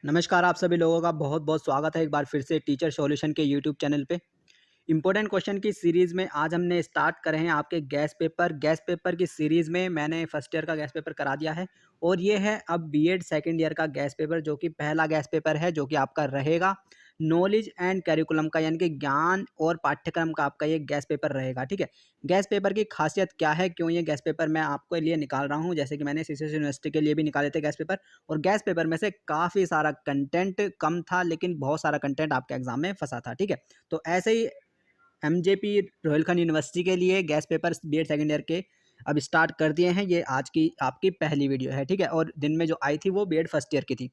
नमस्कार, आप सभी लोगों का बहुत-बहुत स्वागत है एक बार फिर से टीचर सॉल्यूशन के यूट्यूब चैनल पे। इम्पोर्टेंट क्वेश्चन की सीरीज़ में आज हमने स्टार्ट करे हैं आपके गैस पेपर की सीरीज़ में मैंने फर्स्ट ईयर का गैस पेपर करा दिया है और ये है अब बीएड सेकंड ईयर का गैस पेपर जो कि पहला गैस पेपर है जो कि आपका रहेगा नॉलेज एंड करिकुलम का यानी कि ज्ञान और पाठ्यक्रम का आपका ये गैस पेपर रहेगा, ठीक है। गैस पेपर की खासियत क्या है, क्यों ये गैस पेपर मैं आपके लिए निकाल रहा हूँ, जैसे कि मैंने सीसीएस यूनिवर्सिटी के लिए भी निकाले थे गैस पेपर और गैस पेपर में से काफ़ी सारा कंटेंट कम था लेकिन बहुत सारा कंटेंट आपके एग्जाम में फंसा था, ठीक है। तो ऐसे ही एमजेपी रोहिलखंड यूनिवर्सिटी के लिए guess paper BEd second year के अब स्टार्ट कर दिए हैं। ये आज की आपकी पहली वीडियो है, ठीक है। और दिन में जो आई थी वो बीएड फर्स्ट ईयर की थी।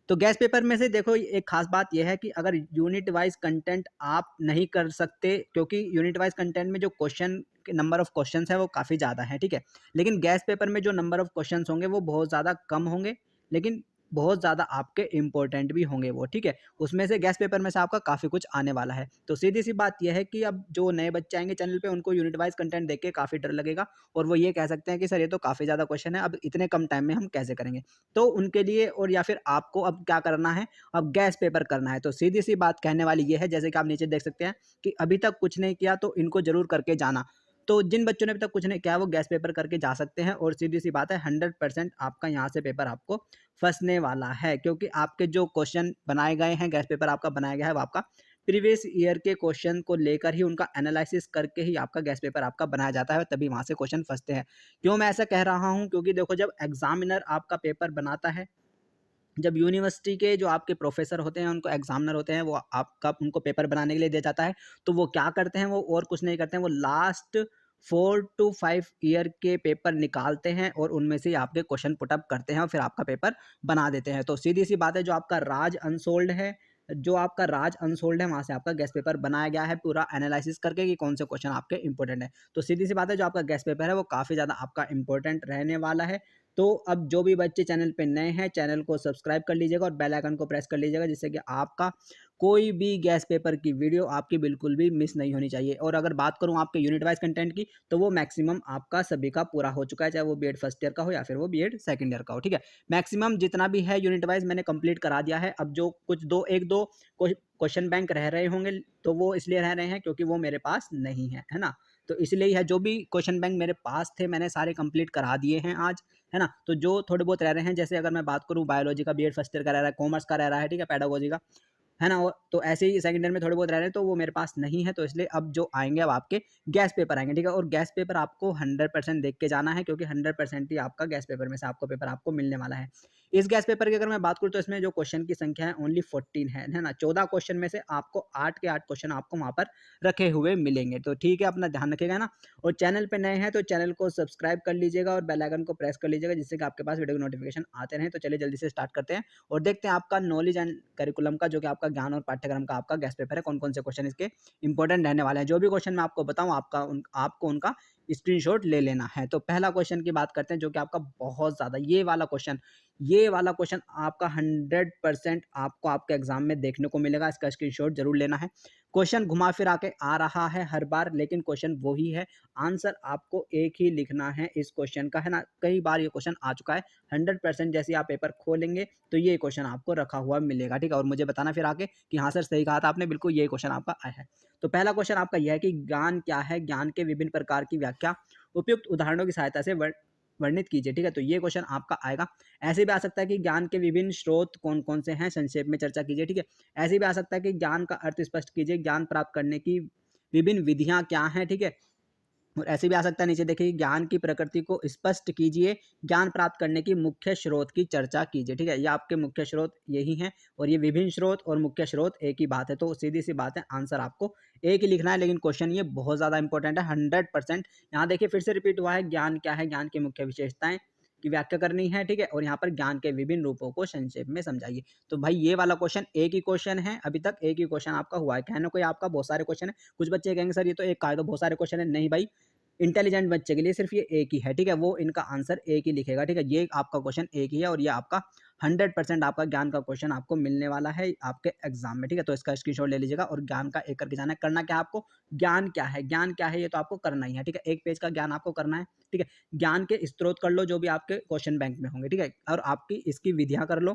तो गैस पेपर में से देखो एक खास बात यह है कि अगर यूनिट वाइज कंटेंट आप नहीं कर सकते, क्योंकि यूनिट वाइज कंटेंट में जो क्वेश्चन नंबर ऑफ क्वेश्चंस है वो काफ़ी ज़्यादा है, ठीक है। लेकिन गैस पेपर में जो नंबर ऑफ क्वेश्चंस होंगे वो बहुत ज़्यादा कम होंगे, लेकिन बहुत ज़्यादा आपके इंपॉर्टेंट भी होंगे वो, ठीक है। उसमें से गैस पेपर में से आपका काफ़ी कुछ आने वाला है। तो सीधी सी बात यह है कि अब जो नए बच्चे आएंगे चैनल पे उनको यूनिट वाइज कंटेंट देख के काफ़ी डर लगेगा और वो ये कह सकते हैं कि सर ये तो काफ़ी ज़्यादा क्वेश्चन है, अब इतने कम टाइम में हम कैसे करेंगे। तो उनके लिए और या फिर आपको अब क्या करना है, अब गैस पेपर करना है। तो सीधी-सी बात कहने वाली ये है, जैसे कि आप नीचे देख सकते हैं कि अभी तक कुछ नहीं किया तो इनको ज़रूर करके जाना। तो जिन बच्चों ने अभी तक कुछ नहीं किया वो गैस पेपर करके जा सकते हैं और सीधी-सी बात है 100% आपका यहाँ से पेपर आपको फँसने वाला है, क्योंकि आपके जो क्वेश्चन बनाए गए हैं, गैस पेपर आपका बनाया गया है वो आपका प्रीवियस ईयर के क्वेश्चन को लेकर ही उनका एनालिसिस करके ही आपका गैस पेपर आपका बनाया जाता है, तभी वहाँ से क्वेश्चन फँसते हैं। क्यों मैं ऐसा कह रहा हूँ? क्योंकि देखो जब एग्ज़ामिनर आपका पेपर बनाता है, जब यूनिवर्सिटी के जो आपके प्रोफ़ेसर होते हैं, उनको एग्ज़ामिनर होते हैं, वो आपका उनको पेपर बनाने के लिए दिया जाता है, तो वो क्या करते हैं, वो और कुछ नहीं करते हैं, वो लास्ट 4 टू 5 ईयर के पेपर निकालते हैं और उनमें से ही आपके क्वेश्चन पुट अप करते हैं और फिर आपका पेपर बना देते हैं। तो सीधी-सी बात है, जो आपका राज अनसोल्ड है, वहाँ से आपका गैस पेपर बनाया गया है, पूरा एनालिसिस करके कि कौन से क्वेश्चन आपके इंपॉर्टेंट हैं। तो सीधी-सी बात है, जो आपका गैस पेपर है, वो काफ़ी ज़्यादा आपका इंपॉर्टेंट रहने वाला है। तो अब जो भी बच्चे चैनल पे नए हैं, चैनल को सब्सक्राइब कर लीजिएगा और बेल आइकन को प्रेस कर लीजिएगा, जिससे कि आपका कोई भी गैस पेपर की वीडियो आपकी बिल्कुल भी मिस नहीं होनी चाहिए। और अगर बात करूँ आपके यूनिट वाइज़ कंटेंट की, तो वो मैक्सिमम आपका सभी का पूरा हो चुका है, चाहे वो बीएड फर्स्ट ईयर का हो या फिर वो बीएड सेकंड ईयर का हो, ठीक है। मैक्सिमम जितना भी है यूनिट वाइज़ मैंने कंप्लीट करा दिया है। अब जो कुछ 2 1-2 क्वेश्चन बैंक रह रहे होंगे, तो वो इसलिए रह रहे हैं क्योंकि वो मेरे पास नहीं है, है ना? तो इसलिए ही है, जो भी क्वेश्चन बैंक मेरे पास थे मैंने सारे कंप्लीट करा दिए हैं आज, है ना? तो जो थोड़े बहुत रह रहे हैं, जैसे अगर मैं बात करूँ बायोलॉजी का बीएड फर्स्ट ईयर का रह रहा है, कॉमर्स का रह रहा है, ठीक है, पेडागोजी का, है ना? तो ऐसे ही सेकंड ईयर में थोड़े बहुत रह रहे हैं, तो वो मेरे पास नहीं है, तो इसलिए अब जो आएँगे अब आपके गैस पेपर आएँगे, ठीक है? और गैस पेपर आपको 100% देख के जाना है, क्योंकि 100% ही आपका गैस पेपर में से आपको पेपर आपको मिलने वाला है। इस गैस पेपर की अगर मैं बात करूँ तो इसमें जो क्वेश्चन की संख्या है ओनली 14 है ना? 14 क्वेश्चन में से आपको 8 के 8 क्वेश्चन आपको वहाँ पर रखे हुए मिलेंगे। तो ठीक है, अपना ध्यान रखिएगा ना। और चैनल पे नए हैं तो चैनल को सब्सक्राइब कर लीजिएगा और बेल आइकन को प्रेस कर लीजिएगा, जिससे कि आपके पास वीडियो की नोटिफ़िकेशन आते रहें। तो चलिए जल्दी से स्टार्ट करते हैं और देखते हैं आपका नॉलेज एंड करिकुलम का, जो कि आपका ज्ञान और पाठ्यक्रम का आपका गैस पेपर है, कौन-कौन से क्वेश्चन इसके इंपॉर्टेंट रहने वाले हैं। जो भी क्वेश्चन मैं आपको बताऊँ आपको उनका स्क्रीनशॉट ले लेना है। तो पहला क्वेश्चन की बात करते हैं, जो कि आपका बहुत ज़्यादा ये वाला क्वेश्चन आपका 100% आपको आपके एग्ज़ाम में देखने को मिलेगा, इसका स्क्रीनशॉट ज़रूर लेना है। क्वेश्चन घुमा-फिरा के आ रहा है हर बार, लेकिन क्वेश्चन वही है, आंसर आपको एक ही लिखना है इस क्वेश्चन का, है ना? कई बार ये क्वेश्चन आ चुका है, 100% जैसे ही आप पेपर खोलेंगे, तो ये क्वेश्चन आपको रखा हुआ मिलेगा, ठीक है? और मुझे बताना फिर आके कि हाँ सर, सही कहा था आपने, बिल्कुल यही क्वेश्चन आपका आया है। तो पहला क्वेश्चन आपका यह है कि ज्ञान क्या है? ज्ञान के विभिन्न प्रकार की व्याख्या उपयुक्त उदाहरणों की सहायता से वर्णित कीजिए, ठीक है? तो ये क्वेश्चन आपका आएगा। ऐसे भी आ सकता है कि ज्ञान के विभिन्न स्रोत कौन-कौन से हैं, संक्षेप में चर्चा कीजिए, ठीक है? ऐसे भी आ सकता है कि ज्ञान का अर्थ स्पष्ट कीजिए, ज्ञान प्राप्त करने की विभिन्न विधियाँ क्या हैं, ठीक है? और ऐसे भी आ सकता है, नीचे देखिए, ज्ञान की प्रकृति को स्पष्ट कीजिए, ज्ञान प्राप्त करने की मुख्य स्रोत की चर्चा कीजिए, ठीक है? ये आपके मुख्य स्रोत यही हैं और ये विभिन्न स्रोत और मुख्य स्रोत एक ही बात है। तो सीधी-सी बात है, आंसर आपको एक ही लिखना है, लेकिन क्वेश्चन ये बहुत ज़्यादा इंपॉर्टेंट है, 100%। यहाँ देखिए फिर से रिपीट हुआ है, ज्ञान क्या है? ज्ञान की मुख्य विशेषताएँ की व्याख्या करनी है, ठीक है? और यहाँ पर ज्ञान के विभिन्न रूपों को संक्षेप में समझाइए। तो भाई ये वाला क्वेश्चन एक ही क्वेश्चन है, अभी तक एक ही क्वेश्चन आपका हुआ है। कहने को ये आपका बहुत सारे क्वेश्चन है। कुछ बच्चे कहेंगे सर ये तो एक का है, तो बहुत सारे क्वेश्चन है। नहीं भाई, इंटेलिजेंट बच्चे के लिए सिर्फ ये एक ही है, ठीक है? वो इनका आंसर एक ही लिखेगा, ठीक है? ये आपका क्वेश्चन एक ही है और ये आपका 100% आपका ज्ञान का क्वेश्चन आपको मिलने वाला है आपके एग्ज़ाम में, ठीक है? तो इसका स्क्रीनशॉट ले लीजिएगा और ज्ञान का एक करके जाना है। करना क्या है आपको? ज्ञान क्या है? ज्ञान क्या है? ये तो आपको करना ही है, ठीक है? एक पेज का ज्ञान आपको करना है, ठीक है? ज्ञान के स्रोत कर लो जो भी आपके क्वेश्चन बैंक में होंगे, ठीक है? और आपकी इसकी विधियाँ कर लो,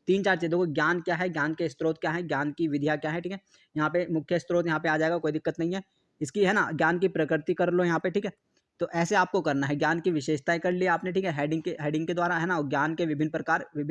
3-4 चीज़ देखो, ज्ञान क्या है, ज्ञान के स्रोत क्या है, ज्ञान की विधियाँ क्या है, ठीक है? यहाँ पे मुख्य स्रोत यहाँ पे आ जाएगा, कोई दिक्कत नहीं है। इसकी है ना, ज्ञान की प्रकृति कर लो यहाँ पे, ठीक है? तो ऐसे आपको करना है, ज्ञान की विशेषताएँ कर ली आपने, ठीक है? हेडिंग के द्वारा है ना, ज्ञान के विभिन्न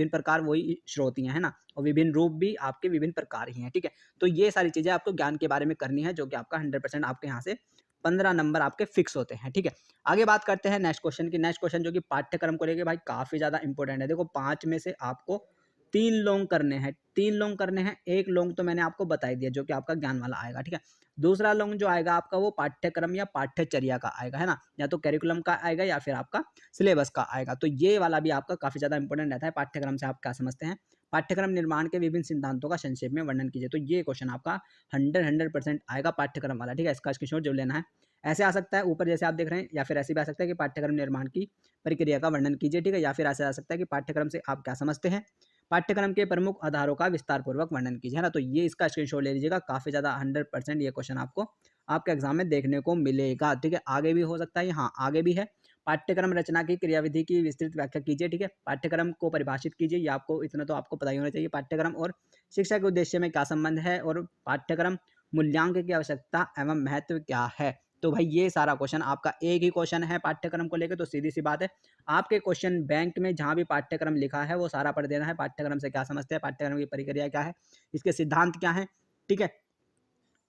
प्रकार वही स्रोत ही हैं, है ना? और विभिन्न रूप भी आपके विभिन्न प्रकार ही हैं, ठीक है? तो ये सारी चीज़ें आपको ज्ञान के बारे में करनी है, जो कि आपका 100% आपके यहाँ से 15 नंबर आपके फिक्स होते हैं, ठीक है? आगे बात करते हैं नेक्स्ट क्वेश्चन की। नेक्स्ट क्वेश्चन जो कि पाठ्यक्रम को लेके भाई काफ़ी ज़्यादा इंपॉर्टेंट है। देखो 5 में से आपको 3 लॉन्ग करने हैं, 3 लॉन्ग करने हैं, 1 लॉन्ग तो मैंने आपको बता ही दिया जो कि आपका ज्ञान वाला आएगा, ठीक है? दूसरा लॉन्ग जो आएगा आपका वो पाठ्यक्रम या पाठ्यचर्या का आएगा, है ना? या तो करिकुलम का आएगा या फिर आपका सिलेबस का आएगा। तो ये वाला भी आपका काफ़ी ज़्यादा इंपॉर्टेंट रहता है। पाठ्यक्रम से आप क्या समझते हैं? पाठ्यक्रम निर्माण के विभिन्न सिद्धांतों का संक्षेप में वर्णन कीजिए। तो ये क्वेश्चन आपका 100% आएगा पाठ्यक्रम वाला, ठीक है? इसका स्क्रीनशॉट ज़रूर लेना है। ऐसे आ सकता है ऊपर जैसे आप देख रहे हैं, या फिर ऐसे भी आ सकता है कि पाठ्यक्रम निर्माण की प्रक्रिया का वर्णन कीजिए, ठीक है? या फिर ऐसे आ सकता है कि पाठ्यक्रम से आप क्या समझते हैं? पाठ्यक्रम के प्रमुख आधारों का विस्तार पूर्वक वर्णन कीजिए, है ना? तो ये इसका स्क्रीनशॉट ले लीजिएगा, काफ़ी ज़्यादा 100% ये क्वेश्चन आपको आपके एग्जाम में देखने को मिलेगा, ठीक है? आगे भी हो सकता है, हाँ, आगे भी है। पाठ्यक्रम रचना की क्रियाविधि की विस्तृत व्याख्या कीजिए, ठीक है? पाठ्यक्रम को परिभाषित कीजिए, ये आपको इतना तो आपको पता ही होना चाहिए। पाठ्यक्रम और शिक्षा के उद्देश्य में क्या संबंध है, और पाठ्यक्रम मूल्यांकन की आवश्यकता एवं महत्व क्या है? तो भाई ये सारा क्वेश्चन आपका एक ही क्वेश्चन है पाठ्यक्रम को लेकर, तो सीधी सी बात है, आपके क्वेश्चन बैंक में जहाँ भी पाठ्यक्रम लिखा है वो सारा पढ़ देना है। पाठ्यक्रम से क्या समझते हैं, पाठ्यक्रम की प्रक्रिया क्या है, इसके सिद्धांत क्या है, ठीक है?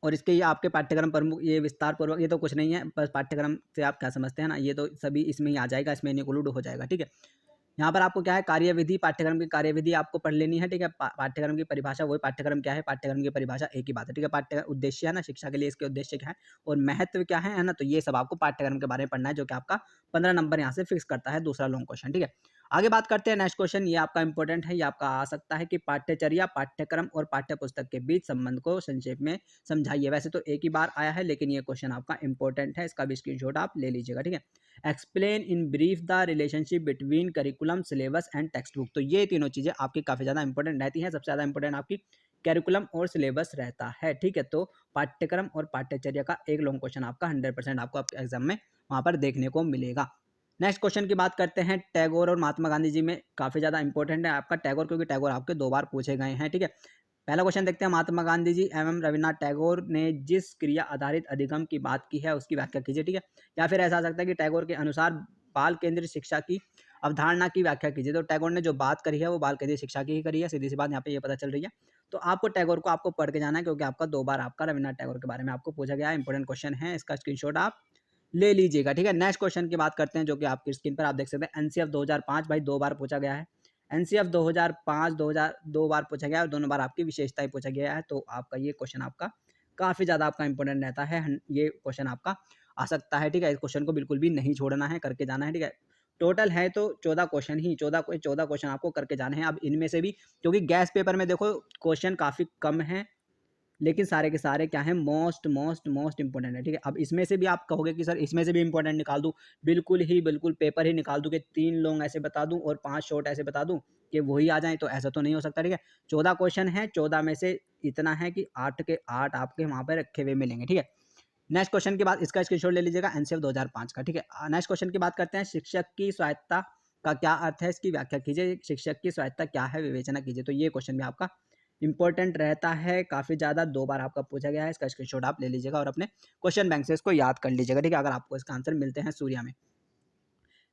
और इसके ये आपके पाठ्यक्रम प्रमुख, ये विस्तार पूर्वक, ये तो कुछ नहीं है, बस पाठ्यक्रम से आप क्या समझते हैं ना, ये तो सभी इसमें ही आ जाएगा, इसमें इंक्लूड हो जाएगा, ठीक है? यहाँ पर आपको क्या है, कार्यविधि, पाठ्यक्रम की कार्यविधि आपको पढ़ लेनी है, ठीक है? पाठ्यक्रम की परिभाषा, वही पाठ्यक्रम क्या है, पाठ्यक्रम की परिभाषा एक ही बात है, ठीक है? पाठ्य उद्देश्य है ना, शिक्षा के लिए इसके उद्देश्य क्या है और महत्व क्या है ना? तो ये सब आपको पाठ्यक्रम के बारे में पढ़ना है, जो कि आपका 15 नंबर यहाँ से फिक्स करता है, दूसरा लॉन्ग क्वेश्चन, ठीक है? आगे बात करते हैं नेक्स्ट क्वेश्चन, ये आपका इंपॉर्टेंट है, ये आपका आ सकता है कि पाठ्यचर्या, पाठ्यक्रम और पाठ्यपुस्तक के बीच संबंध को संक्षेप में समझाइए। वैसे तो एक ही बार आया है, लेकिन ये क्वेश्चन आपका इंपॉर्टेंट है, इसका भी स्क्रीनशॉट आप ले लीजिएगा, ठीक है? Explain in brief the relationship between curriculum, syllabus and text book. तो ये तीनों चीज़ें आपकी काफ़ी ज़्यादा इंपॉर्टेंट रहती हैं। सबसे ज़्यादा इंपॉर्टेंट आपकी करिकुलम और सिलेबस रहता है, ठीक है? तो पाठ्यक्रम और पाठ्यचर्या का एक लॉन्ग क्वेश्चन आपका 100% आपको आपके एग्जाम में वहाँ पर देखने को मिलेगा। नेक्स्ट क्वेश्चन की बात करते हैं, टैगोर और महात्मा गांधी जी में काफ़ी ज़्यादा इंपॉर्टेंट है आपका टैगोर, क्योंकि टैगोर आपके 2 बार पूछे गए हैं, ठीक है? पहला क्वेश्चन देखते हैं, महात्मा गांधी जी एवं रविन्द्रनाथ टैगोर ने जिस क्रिया आधारित अधिगम की बात की है उसकी व्याख्या कीजिए, ठीक है? या फिर ऐसा आ सकता है कि टैगोर के अनुसार बाल केंद्रित शिक्षा की अवधारणा की व्याख्या कीजिए। तो टैगोर ने जो बात करी है वो बाल केंद्रित शिक्षा की ही करी है, सीधी सी बात यहाँ पे ये पता चल रही है। तो आपको टैगोर को आपको पढ़ के जाना है, क्योंकि आपका 2 बार आपका रविन्द्रनाथ टैगोर के बारे में आपको पूछा गया है, इंपॉर्टेंट क्वेश्चन है, इसका स्क्रीनशॉट आप ले लीजिएगा, ठीक है? नेक्स्ट क्वेश्चन की बात करते हैं, जो कि आपकी स्क्रीन पर आप देख सकते हैं, एनसीएफ 2005 भाई 2 बार पूछा गया है। एनसीएफ 2005 2000 2 बार पूछा गया है और दोनों बार आपकी विशेषताएँ पूछा गया है। तो आपका ये क्वेश्चन आपका काफ़ी ज़्यादा आपका इंपॉर्टेंट रहता है। ये क्वेश्चन आपका आ सकता है, ठीक है? इस क्वेश्चन को बिल्कुल भी नहीं छोड़ना है, करके जाना है, ठीक है? टोटल है तो 14 क्वेश्चन ही, 14 क्वेश्चन आपको करके जाने हैं। अब इनमें से भी, क्योंकि गैस पेपर में देखो क्वेश्चन काफ़ी कम हैं, लेकिन सारे के सारे क्या हैं, मोस्ट इंपॉर्टेंट है, ठीक है? अब इसमें से भी आप कहोगे कि सर इसमें से भी इंपॉर्टेंट निकाल दूँ, बिल्कुल पेपर ही निकाल दूँ कि 3 लॉन्ग ऐसे बता दूँ और 5 शॉर्ट ऐसे बता दूँ कि वही आ जाएँ, तो ऐसा तो नहीं हो सकता, ठीक है? 14 क्वेश्चन हैं, 14 में से इतना है कि 8 के 8 आपके वहाँ पे रखे हुए मिलेंगे, ठीक है? नेक्स्ट क्वेश्चन के बाद इसका स्क्रीनशॉट ले लीजिएगा, एनसीएफ 2005 का, ठीक है? नेक्स्ट क्वेश्चन की बात करते हैं, शिक्षक की स्वायत्तता का क्या अर्थ है, इसकी व्याख्या कीजिए। शिक्षक की स्वायत्तता क्या है, विवेचना कीजिए। तो ये क्वेश्चन भी आपका इंपॉर्टेंट रहता है, काफ़ी ज़्यादा 2 बार आपका पूछा गया है, इसका स्क्रीनशॉट आप ले लीजिएगा और अपने क्वेश्चन बैंक से इसको याद कर लीजिएगा, ठीक है? अगर आपको इसका आंसर मिलते हैं सूर्या में।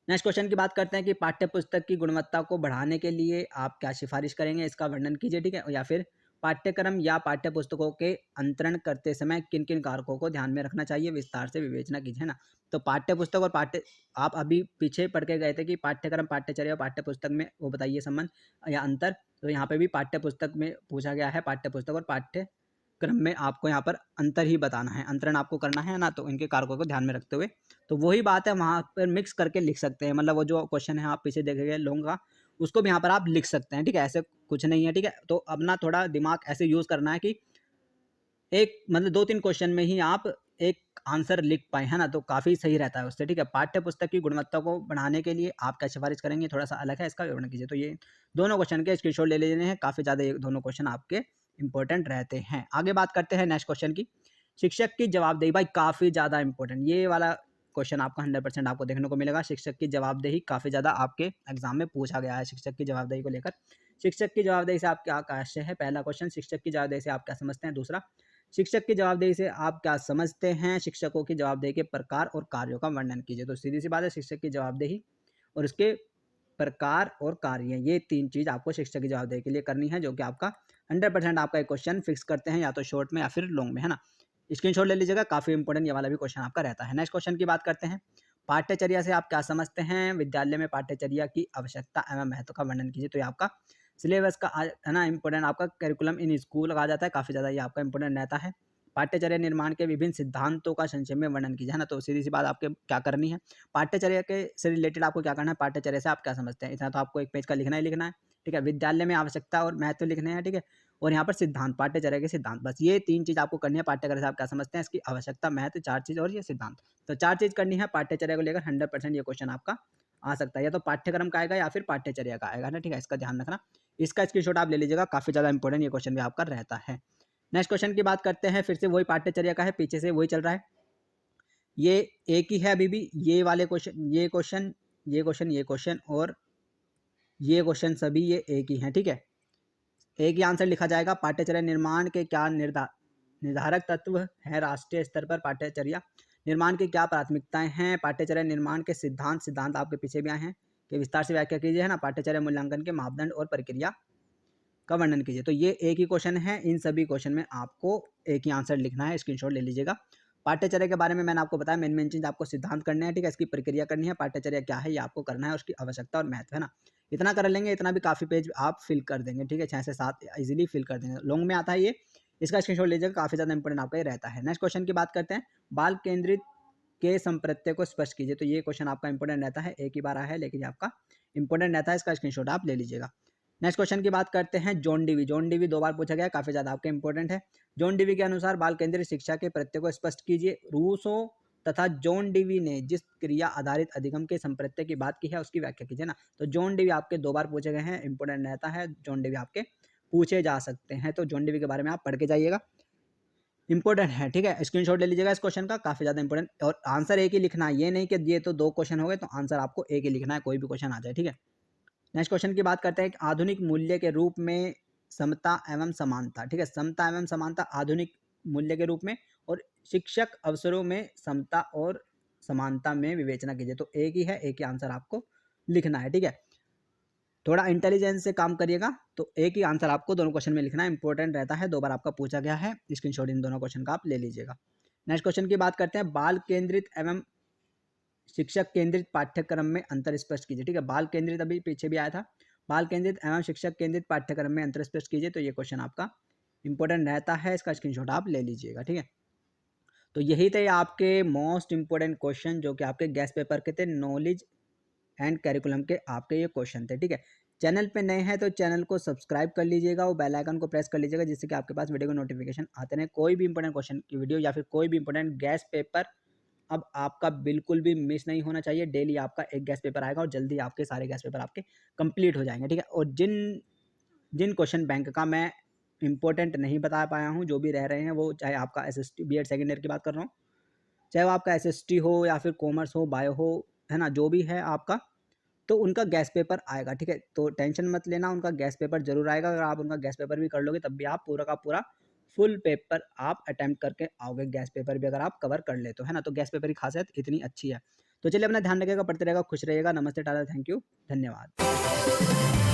नेक्स्ट क्वेश्चन की बात करते हैं कि पाठ्य पुस्तक की गुणवत्ता को बढ़ाने के लिए आप क्या सिफारिश करेंगे, इसका वर्णन कीजिए, ठीक है? या फिर पाठ्यक्रम या पाठ्य पुस्तकों के अंतरण करते समय किन-किन कारकों को ध्यान में रखना चाहिए, विस्तार से विवेचना कीजिए, है ना? तो पाठ्य पुस्तक और आप अभी पीछे पढ़ के गए थे कि पाठ्यक्रम, पाठ्यचर्या और पाठ्य पुस्तक में वो बताइए संबंध या अंतर। तो यहाँ पे भी पाठ्य पुस्तक में पूछा गया है, पाठ्य पुस्तक और पाठ्यक्रम में आपको यहाँ पर अंतर ही बताना है, अंतरण आपको करना है ना? तो इनके कारकों को ध्यान में रखते हुए, तो वही बात है, वहाँ पर मिक्स करके लिख सकते हैं, मतलब वो जो क्वेश्चन है आप पीछे देखे लॉन्ग का, उसको भी यहाँ पर आप लिख सकते हैं, ठीक है? ऐसे कुछ नहीं है, ठीक है? तो अपना थोड़ा दिमाग ऐसे यूज़ करना है कि एक मतलब 2-3 क्वेश्चन में ही आप एक आंसर लिख पाएँ, है ना? तो काफ़ी सही रहता है उससे, ठीक है? पाठ्य पुस्तक की गुणवत्ता को बढ़ाने के लिए आप क्या सिफ़ारिश करेंगे, थोड़ा-सा अलग है, इसका विवरण कीजिए। तो ये दोनों क्वेश्चन के स्क्रीनशॉट ले लेने हैं, काफ़ी ज़्यादा ये दोनों क्वेश्चन आपके इम्पोर्टेंट रहते हैं। आगे बात करते हैं नेक्स्ट क्वेश्चन की। शिक्षक की जवाबदेही भाई काफ़ी ज़्यादा इम्पोर्टेंट, ये वाला क्वेश्चन आपका 100% आपको देखने को मिलेगा। शिक्षक की जवाबदेही काफ़ी ज़्यादा आपके एग्ज़ाम में पूछा गया है, शिक्षक की जवाबदेही को लेकर। शिक्षक की जवाबदेही से आप क्या आशय है? पहला क्वेश्चन, शिक्षक की जवाबदेही से आप क्या समझते हैं? दूसरा, शिक्षक की जवाबदेही से आप क्या समझते हैं? शिक्षकों की जवाबदेही के प्रकार और कार्यों का वर्णन कीजिए। तो सीधी सी बात है, शिक्षक की जवाबदेही और उसके प्रकार और कार्य, ये 3 चीज़ आपको शिक्षक की जवाबदेही के लिए करनी है, जो कि आपका 100% आपका एक क्वेश्चन फिक्स करते हैं, या तो शॉर्ट में या फिर लॉन्ग में, है ना? स्क्रीनशॉट ले लीजिएगा, काफ़ी इंपॉर्टेंट ये वाला भी क्वेश्चन आपका रहता है। नेक्स्ट क्वेश्चन की बात करते हैं, पाठ्यचर्या से आप क्या समझते हैं? विद्यालय में पाठ्यचर्या की आवश्यकता एवं महत्व का वर्णन कीजिए। तो ये आपका सिलेबस का है ना, इंपॉर्टेंट आपका करिकुलम इन स्कूल कहा जाता है, काफ़ी ज़्यादा ये आपका इंपॉर्टेंट रहता है। पाठ्यचर्या निर्माण के विभिन्न सिद्धांतों का संक्षेप में वर्णन कीजिए, है ना? तो सीधी-सी बात आपके क्या करनी है, पाठ्यचर्या के से रिलेटेड आपको क्या करना है, पाठ्यचर्या से आप क्या समझते हैं? इतना तो आपको 1 पेज का लिखना ही लिखना है, ठीक है? विद्यालय में आवश्यकता और महत्व लिखने हैं, ठीक है? और यहाँ पर सिद्धांत, पाठ्यचर्या के सिद्धांत, बस ये 3 चीज़ आपको करनी है। पाठ्यचर्या से आप क्या समझते हैं, इसकी आवश्यकता, महत्व, 4 चीज़ और ये सिद्धांत। तो 4 चीज़ करनी है पाठ्यचर्या को लेकर, 100% ये क्वेश्चन आपका आ सकता है। या तो पाठ्यक्रम का आएगा या फिर पाठ्यचर्या का आएगा ना, ठीक है? इसका ध्यान रखना। इसका स्क्रीनशॉट आप ले लीजिएगा, काफ़ी ज़्यादा इंपॉर्टेंट ये क्वेश्चन भी आपका रहता है। नेक्स्ट क्वेश्चन की बात करते हैं, फिर से वही पाठ्यचर्या का है, पीछे से वही चल रहा है। ये एक ही है अभी भी, ये वाले क्वेश्चन, ये क्वेश्चन, ये क्वेश्चन, ये क्वेश्चन और ये क्वेश्चन सभी ये एक ही हैं, ठीक है? एक ही आंसर लिखा जाएगा। पाठ्यचर्या निर्माण के क्या निर्धारक तत्व हैं? राष्ट्रीय स्तर पर पाठ्यचर्या निर्माण की क्या प्राथमिकताएं हैं? पाठ्यचर्या निर्माण के सिद्धांत, सिद्धांत आपके पीछे भी आए हैं कि विस्तार से व्याख्या कीजिए, है ना? पाठ्यचर्या मूल्यांकन के मापदंड और प्रक्रिया का वर्णन कीजिए। तो ये एक ही क्वेश्चन है, इन सभी क्वेश्चन में आपको एक ही आंसर लिखना है, स्क्रीनशॉट ले लीजिएगा। पाठ्यचर्या के बारे में मैंने आपको बताया, मेन चीज़ आपको सिद्धांत करने हैं, ठीक है? इसकी प्रक्रिया करनी है, पाठ्यचर्या क्या है ये आपको करना है, उसकी आवश्यकता और महत्व, है ना? इतना कर लेंगे, इतना भी काफ़ी पेज आप फिल कर देंगे, ठीक है? 6 से 7 ईज़िली फिल कर देंगे। लॉन्ग में आता है ये, इसका स्क्रीनशॉट लीजिएगा, काफ़ी ज़्यादा इंपॉर्टेंट आपका ये रहता है। नेक्स्ट क्वेश्चन की बात करते हैं, बाल केंद्रित के संप्रत्यय को स्पष्ट कीजिए। तो ये क्वेश्चन आपका इंपॉर्टेंट रहता है, एक ही बार आया है लेकिन ये आपका इंपॉर्टेंट रहता है, इसका स्क्रीनशॉट आप ले लीजिएगा। नेक्स्ट क्वेश्चन की बात करते हैं, जॉन डीवी। जॉन डीवी 2 बार पूछा गया है, काफ़ी ज़्यादा आपके इंपॉर्टेंट है। जॉन डीवी के अनुसार बाल केंद्रित शिक्षा के प्रत्यय को स्पष्ट कीजिए। रूसो तथा जॉन डीवी ने जिस क्रिया आधारित अधिगम के संप्रत्यय की बात की है, उसकी व्याख्या कीजिए ना। तो जॉन डीवी आपके 2 बार पूछे गए हैं, इंपॉर्टेंट रहता है, जॉन डीवी आपके पूछे जा सकते हैं। तो जॉन डीवी के बारे में आप पढ़ के जाइएगा, इंपॉर्टेंट है, ठीक है? स्क्रीनशॉट ले लीजिएगा इस क्वेश्चन का, काफ़ी ज़्यादा इंपॉर्टेंट, और आंसर एक ही लिखना है, ये नहीं कि ये तो 2 क्वेश्चन हो गए तो आंसर आपको एक ही लिखना है, कोई भी क्वेश्चन आ जाए, ठीक है? नेक्स्ट क्वेश्चन की बात करते हैं कि आधुनिक मूल्य के रूप में समता एवं समानता, ठीक है? समता एवं समानता आधुनिक मूल्य के रूप में, और शिक्षक अवसरों में समता और समानता में विवेचना कीजिए। तो एक ही है, एक ही आंसर आपको लिखना है, ठीक है? थोड़ा इंटेलिजेंस से काम करिएगा, तो एक ही आंसर आपको दोनों क्वेश्चन में लिखना है, इंपॉर्टेंट रहता है, 2 बार आपका पूछा गया है, स्क्रीनशॉट इन दोनों क्वेश्चन का आप ले लीजिएगा। नेक्स्ट क्वेश्चन की बात करते हैं, बाल केंद्रित एवं शिक्षक केंद्रित पाठ्यक्रम में अंतर स्पष्ट कीजिए, ठीक है? बाल केंद्रित अभी पीछे भी आया था, बाल केंद्रित एवं शिक्षक केंद्रित पाठ्यक्रम में अंतर स्पष्ट कीजिए। तो ये क्वेश्चन आपका इंपॉर्टेंट रहता है, इसका स्क्रीनशॉट आप ले लीजिएगा, ठीक है? तो यही थे आपके मोस्ट इंपॉर्टेंट क्वेश्चन, जो कि आपके गैस पेपर के थे, नॉलेज एंड करिकुलम के आपके ये क्वेश्चन थे, ठीक है? चैनल पे नए हैं तो चैनल को सब्सक्राइब कर लीजिएगा, वो बेल आइकन को प्रेस कर लीजिएगा, जिससे कि आपके पास वीडियो का नोटिफिकेशन आते रहे। कोई भी इंपॉर्टेंट क्वेश्चन की वीडियो या फिर कोई भी इंपॉर्टेंट गैस पेपर अब आपका बिल्कुल भी मिस नहीं होना चाहिए। डेली आपका एक गैस पेपर आएगा और जल्दी आपके सारे गैस पेपर आपके कंप्लीट हो जाएंगे, ठीक है? और जिन जिन क्वेश्चन बैंक का मैं इंपॉर्टेंट नहीं बता पाया हूँ, जो भी रह रहे हैं, वो चाहे आपका एसएसटी बीएड सेकेंड ईयर की बात कर रहा हूँ, चाहे वो आपका एसएसटी हो या फिर कॉमर्स हो, बायो हो, है ना? जो भी है आपका, तो उनका गैस पेपर आएगा, ठीक है? तो टेंशन मत लेना, उनका गैस पेपर ज़रूर आएगा। अगर आप उनका गैस पेपर भी कर लोगे, तब भी आप पूरा का पूरा फुल पेपर आप अटेम्प्ट करके आओगे, गैस पेपर भी अगर आप कवर कर लेते हो, है ना? तो गैस पेपर की खासियत इतनी अच्छी है। तो चलिए, अपना ध्यान रखिएगा, पढ़ते रहिएगा, खुश रहिएगा। नमस्ते, टाटा, थैंक यू, धन्यवाद।